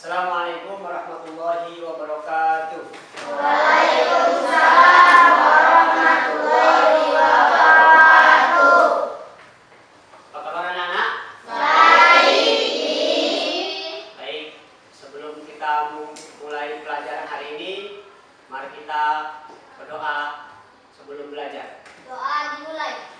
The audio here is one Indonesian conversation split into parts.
Assalamualaikum warahmatullahi wabarakatuh. Waalaikumsalam warahmatullahi wabarakatuh. Apa kabar anak-anak? Baik. Baik, sebelum kita mulai pelajaran hari ini, mari kita berdoa sebelum belajar. Doa dimulai.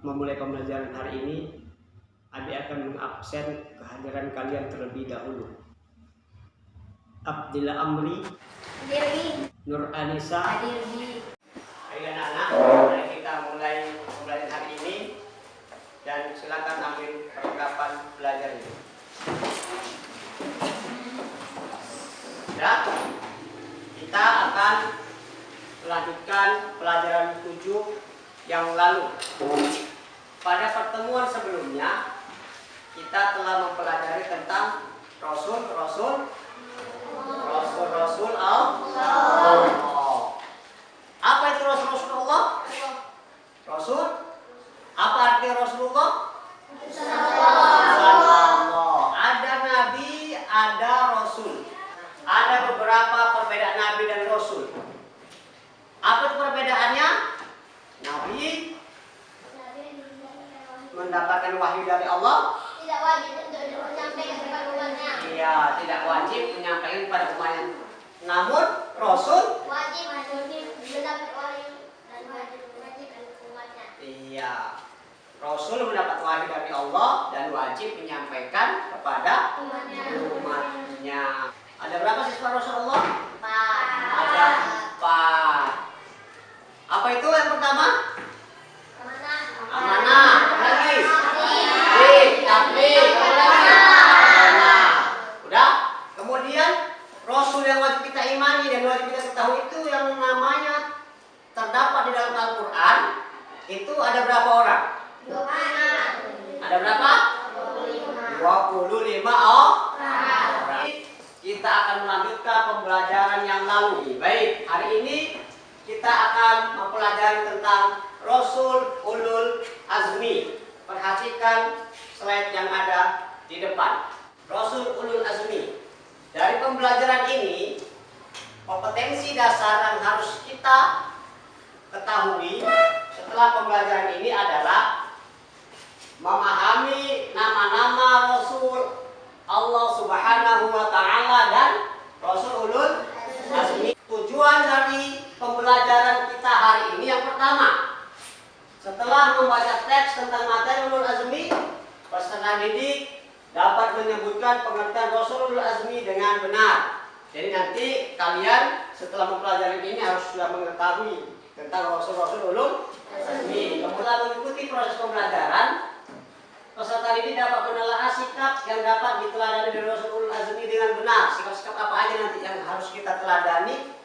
Memulai pembelajaran hari ini, Abi akan mengabsen kehadiran kalian terlebih dahulu. Abdillah Amri, Nur Anissa, ayo anak-anak, mari kita mulai pembelajaran hari ini dan silakan ambil perlengkapan belajarnya. Ya, kita akan melanjutkan pelajaran 7 yang lalu. Pada pertemuan sebelumnya kita telah mempelajari tentang Rasul Allah. Apa itu Rasul Allah? Rasul? Apa arti Rasulullah? Ada nabi, ada rasul. Ada beberapa perbedaan nabi dan rasul. Apa itu perbedaannya? Nabi mendapatkan wahyu dari Allah, Tidak wajib untuk menyampaikan kepada umatnya. Iya, tidak wajib menyampaikan kepada umatnya. Namun Rasul Wajib mendapat wahyu dan wajib menyampaikan ke umatnya. iya Ya, Rasul mendapat wahyu dari Allah dan wajib menyampaikan kepada umatnya. Ada berapa siswa Rasulullah? 4. Ada 4. Apa itu yang pertama? Amanah. Lagi. Tabligh. Amanah. Udah? Kemudian Rasul yang wajib kita imani dan wajib kita ketahui itu yang namanya terdapat di dalam Al-Quran itu ada berapa orang? 25. Ada berapa? 25 orang. Kita akan melanjutkan pembelajaran yang lalu. Baik, hari ini kita akan mempelajari tentang Rasul Ulul Azmi. Perhatikan slide yang ada di depan. Rasul Ulul Azmi. Dari pembelajaran ini, kompetensi dasar yang harus kita ketahui setelah pembelajaran ini adalah memahami nama-nama Rasul Allah Subhanahu wa Ta'ala dan Rasul Ulul Azmi. Tujuan dari pembelajaran kita hari ini yang pertama, setelah membaca teks tentang materi Ulul Azmi, peserta didik dapat menyebutkan pengertian Rasul Ulul Azmi dengan benar. Jadi nanti kalian setelah mempelajari ini harus sudah mengetahui tentang Rasul Ulul Azmi. Kemudian mengikuti proses pembelajaran, peserta didik dapat menelaah sikap yang dapat diteladani dari Rasul Ulul Azmi dengan benar. Sikap-sikap apa aja nanti yang harus kita teladani,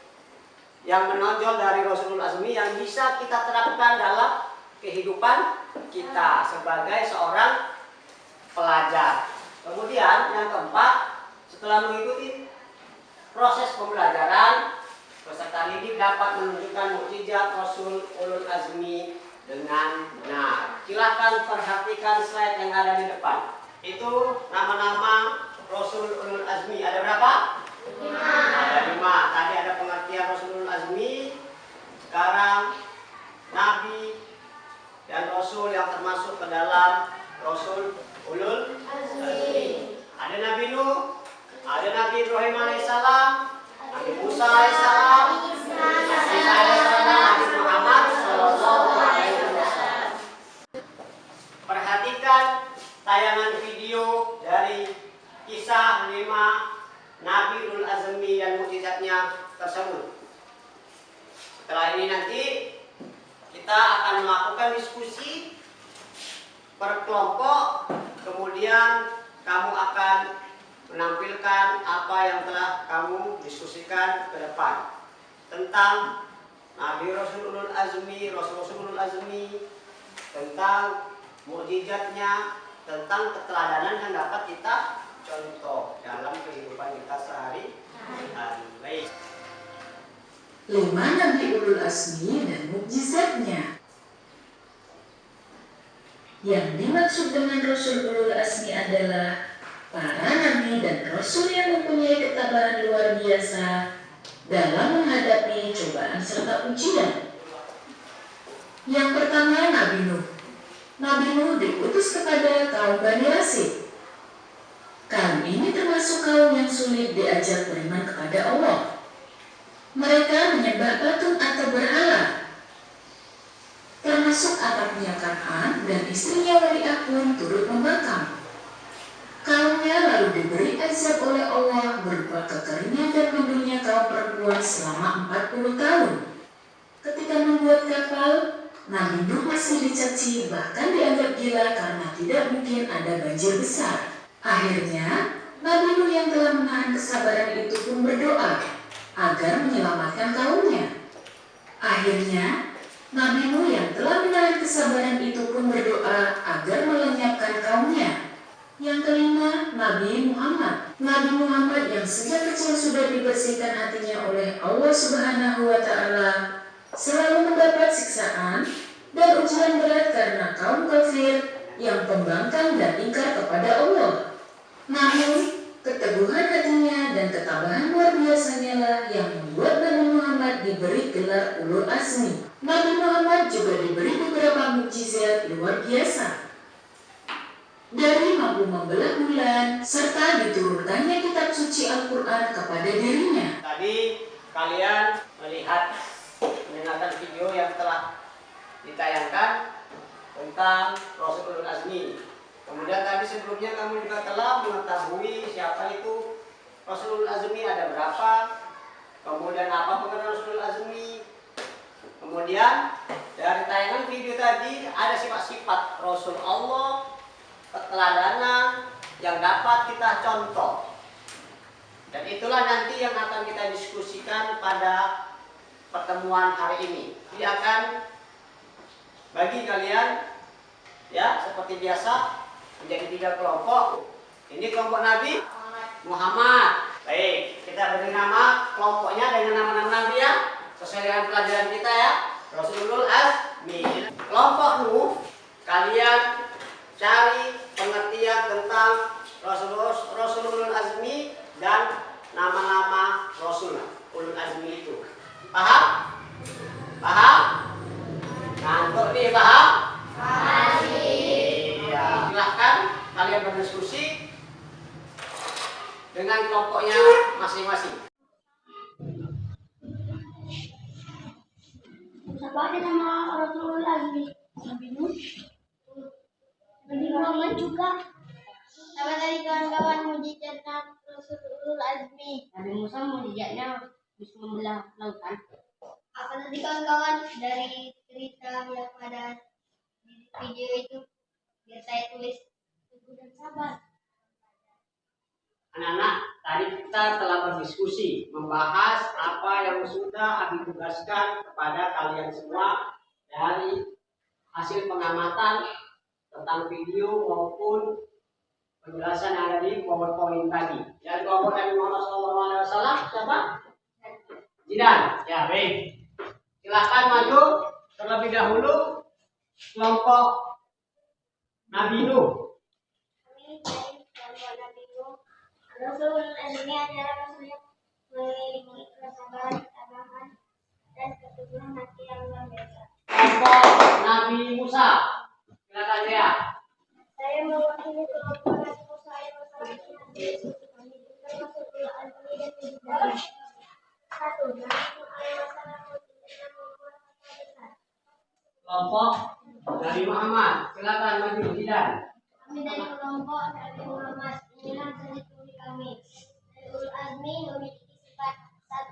yang menonjol dari Rasul Ulul Azmi yang bisa kita terapkan dalam kehidupan kita sebagai seorang pelajar. Kemudian yang keempat, setelah mengikuti proses pembelajaran, peserta didik dapat menunjukkan mukjizat Rasul Ulul Azmi dengan benar. Silakan perhatikan slide yang ada di depan. Itu nama-nama Rasul Ulul Azmi. Ada berapa? 5. Ada 5. Tadi ada pengertian Rasul Ulul Azmi. Sekarang Nabi dan Rasul yang termasuk ke dalam Rasul Ulul Azmi. Ada Nabi Nuh, ada Nabi Ibrahim alaihissalam, Nabi Musa alaihissalam, Nabi Isa alaihissalam, Nabi Muhammad sallallahu alaihi wasallam. Perhatikan tayangan video dari kisah 5 Nabi Ulul Azmi dan mukjizatnya tersebut. Setelah ini nanti kita akan melakukan diskusi per kelompok, kemudian kamu akan menampilkan apa yang telah kamu diskusikan ke depan tentang Nabi Rasul Ulul Azmi, Rasul Ulul Azmi, tentang mukjizatnya, tentang keteladanan yang dapat kita contoh dalam kehidupan kita sehari-hari. 5 Nabi Ulul Azmi dan mukjizatnya. Yang dimaksud dengan Rasul Ulul Azmi adalah para nabi dan rasul yang mempunyai ketabahan luar biasa dalam menghadapi cobaan serta ujian. Yang pertama, Nabi Nuh. Nabi Nuh diutus kepada kaum Bani Rasid. Kaum ini termasuk kaum yang sulit diajak beriman kepada Allah. Mereka menyembah patung atau berhala. Termasuk anaknya Kan'an dan istrinya Wali'ah pun turut membangkang. Kaumnya lalu diberi azab oleh Allah berupa kekeringan dan mendungnya kaum perempuan selama 40 tahun. Ketika membuat kapal, Nabi Nuh masih dicaci bahkan dianggap gila karena tidak mungkin ada banjir besar. Akhirnya, Nabi Nuh yang telah menahan kesabaran itu pun berdoa agar menyelamatkan kaumnya. Akhirnya, Nabi Nuh yang telah menahan kesabaran itu pun berdoa agar melenyapkan kaumnya. Yang kelima, Nabi Muhammad. Nabi Muhammad yang sejak kecil sudah dibersihkan hatinya oleh Allah Subhanahu wa Ta'ala, selalu mendapat siksaan dan ujian berat karena kaum kafir yang pembangkang dan ingkar kepada Allah. Namun, keteguhan hatinya dan ketabahan luar biasanya lah yang membuat Nabi Muhammad diberi gelar Ulul Azmi. Nabi Muhammad juga diberi beberapa mukjizat luar biasa. Dari mampu membelah bulan, serta diturunkannya kitab suci Al-Quran kepada dirinya. Tadi kalian mendengarkan video yang telah ditayangkan tentang Rasul Ulul Azmi. Kemudian tadi sebelumnya kamu juga telah mengetahui siapa itu Rasul Ulul Azmi, ada berapa, kemudian apa pengertian Rasul Ulul Azmi. Kemudian dari tayangan video tadi ada sifat-sifat Rasul Allah, keteladanan yang dapat kita contoh. Dan itulah nanti yang akan kita diskusikan pada pertemuan hari ini. Dia akan bagi kalian ya seperti biasa menjadi 3 kelompok. Ini kelompok Nabi Muhammad. Baik, kita beri nama kelompoknya dengan nama-nama Nabi ya, sesuai dengan pelajaran kita ya. Rasulul Azmi. Kelompok Nuh, kalian cari pengertian tentang Rasulul Azmi dan nama-nama Rasul Ulul Azmi itu. Paham? Paham? Ngantuk nih, paham? Iya. Silahkan kalian berdiskusi dengan kelompoknya masing-masing. Siapa aja nama Rasulul Azmi? Nabi Nuh, Nabi Muhammad juga. Apa tadi kawan-kawan mujizatnya Rasulul Azmi? Nabi Musa mujizatnya bisa membelah lautan. Apa tadi kawan-kawan dari cerita yang ada di video itu? Biar saya tulis tunggu dan sabar. Anak-anak, tadi kita telah berdiskusi membahas apa yang sudah Abi tugaskan kepada kalian semua dari hasil pengamatan tentang video maupun penjelasan yang ada di PowerPoint tadi. Yang kelompok Nabi Muhammad SAW siapa? Jidan. Ya, baik. Silahkan maju terlebih dahulu kelompok Nabi Nuh. Kami dari kelompok Nabi Nuh. Rasulul Azmi adalah Rasul yang memiliki kesabaran, ketabahan, dan keteguhan hati yang luar biasa. Kelompok Nabi Musa. Silakan ya. Saya mewakili kelompok Nabi Musa yang bersalah. Kami juga Rasulul Azmi dan kejujuran. 1. Nabi Nuh alaihissalam dengan membuat kata besar. Kelompok Nabi Muhammad. Silakan maju Jidan. Kami dari kelompok Nabi Muhammad, inilah ciri-ciri kami. Rasulul Azmi memiliki sifat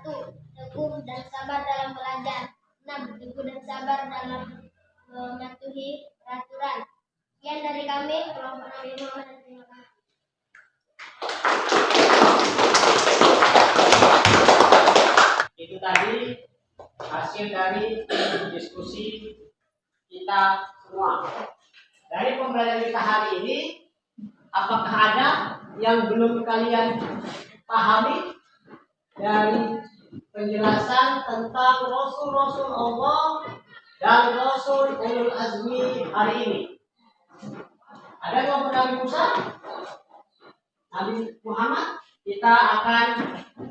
1. Teguh dan sabar dalam belajar. 6. Teguh dan sabar dalam mematuhi peraturan. Sekian dari kami, kelompok Nabi Muhammad, dan terima kasih. Itu tadi hasil dari diskusi kita semua. Dari pembelajaran kita hari ini, apakah ada yang belum kalian pahami dari penjelasan tentang Rasul-Rasul Allah dan Rasul Ulul Azmi hari ini? Ada kelompok Nabi Musa, Nabi Muhammad? Kita akan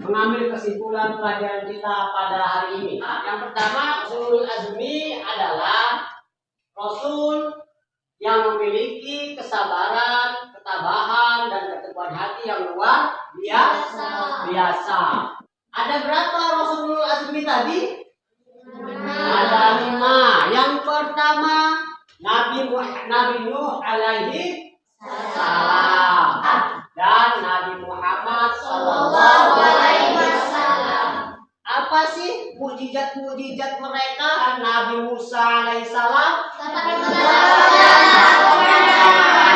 mengambil kesimpulan pelajaran kita pada hari ini. Yang pertama, Rasulul Azmi adalah Rasul yang memiliki kesabaran, ketabahan, dan keteguhan hati yang luar biasa. Ada berapa Rasulul Azmi tadi? Ada 5. Yang pertama, Nabi Nuh alaihi salam dan Nabi Muhammad sallallahu alaihi wasallam. Apa sih mujizat mereka? Nabi Musa alaihissalam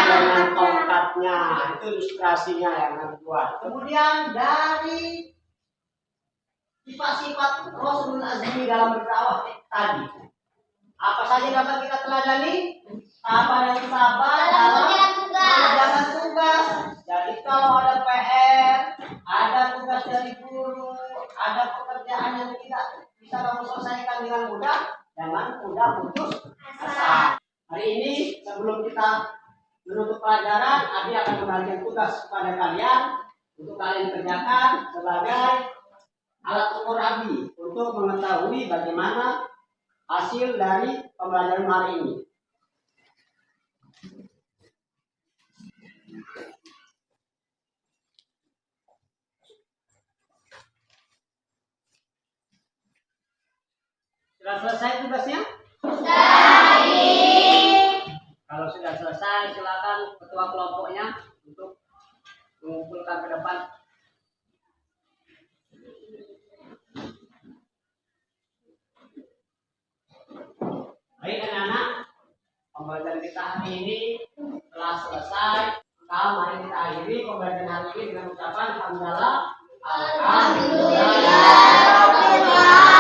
dengan tongkatnya, itu ilustrasinya yang Nabi buat. Kemudian dari sifat-sifat Rasulul Azmi dalam berdakwah tadi, apa saja dapat kita teladani? Sabar dan sabar dalam mengerjakan tugas. Jadi kalau ada PR, ada tugas dari guru, ada pekerjaan yang tidak bisa kamu selesaikan dengan mudah, jangan mudah putus asa. Hari ini sebelum kita menutup pelajaran, Abi akan membagikan tugas kepada kalian untuk kalian kerjakan sebagai alat ukur Abi untuk mengetahui bagaimana hasil dari pembelajaran hari ini. Sudah selesai tugasnya? selesai, silakan ketua kelompoknya untuk mengumpulkan ke depan. Baik anak-anak, pembelajaran kita hari ini telah selesai. Mari kita akhiri pembelajaran hari ini dengan ucapan alhamdulillah. Alhamdulillah.